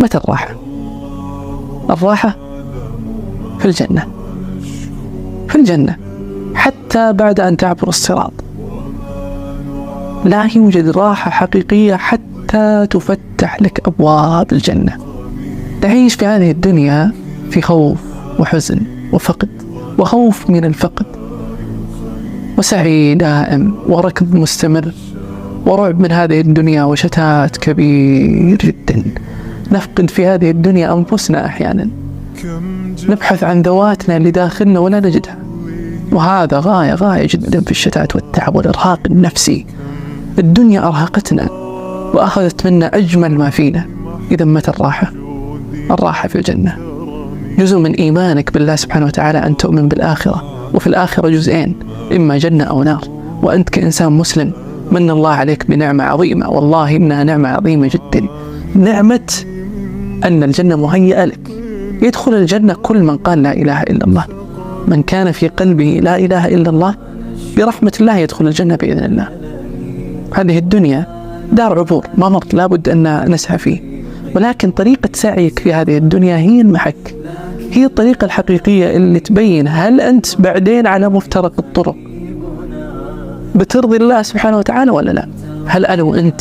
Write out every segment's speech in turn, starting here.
متى الراحة؟ الراحة في الجنة، في الجنة حتى بعد أن تعبر الصراط لا يوجد راحة حقيقية حتى تفتح لك أبواب الجنة. تعيش في هذه الدنيا في خوف وحزن وفقد، وخوف من الفقد، وسعي دائم وركض مستمر، ورعب من هذه الدنيا وشتات كبير جدا. نفقد في هذه الدنيا أنفسنا أحيانا، نبحث عن ذواتنا اللي داخلنا ولا نجدها، وهذا غاية جدا في الشتات والتعب والإرهاق النفسي. الدنيا أرهقتنا وأخذت منا أجمل ما فينا. إذا متى الراحة؟ الراحة في الجنة. جزء من إيمانك بالله سبحانه وتعالى أن تؤمن بالآخرة، وفي الآخرة جزئين، إما جنة أو نار. وأنت كإنسان مسلم من الله عليك بنعمة عظيمة، والله إنها نعمة عظيمة جدا، نعمة أن الجنة مهيئة لك. يدخل الجنة كل من قال لا إله إلا الله. من كان في قلبه لا إله إلا الله برحمة الله يدخل الجنة بإذن الله. هذه الدنيا دار عبور، ممر لا بد أن نسعى فيه، ولكن طريقة سعيك في هذه الدنيا هي المحك، هي الطريقة الحقيقية اللي تبين هل أنت بعدين على مفترق الطرق بترضي الله سبحانه وتعالى ولا لا. هل أنا وأنت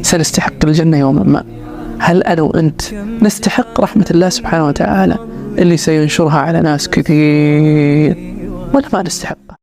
سنستحق الجنة يوما ما؟ هل أنا وأنت نستحق رحمة الله سبحانه وتعالى اللي سينشرها على ناس كثير، ولا ما نستحق؟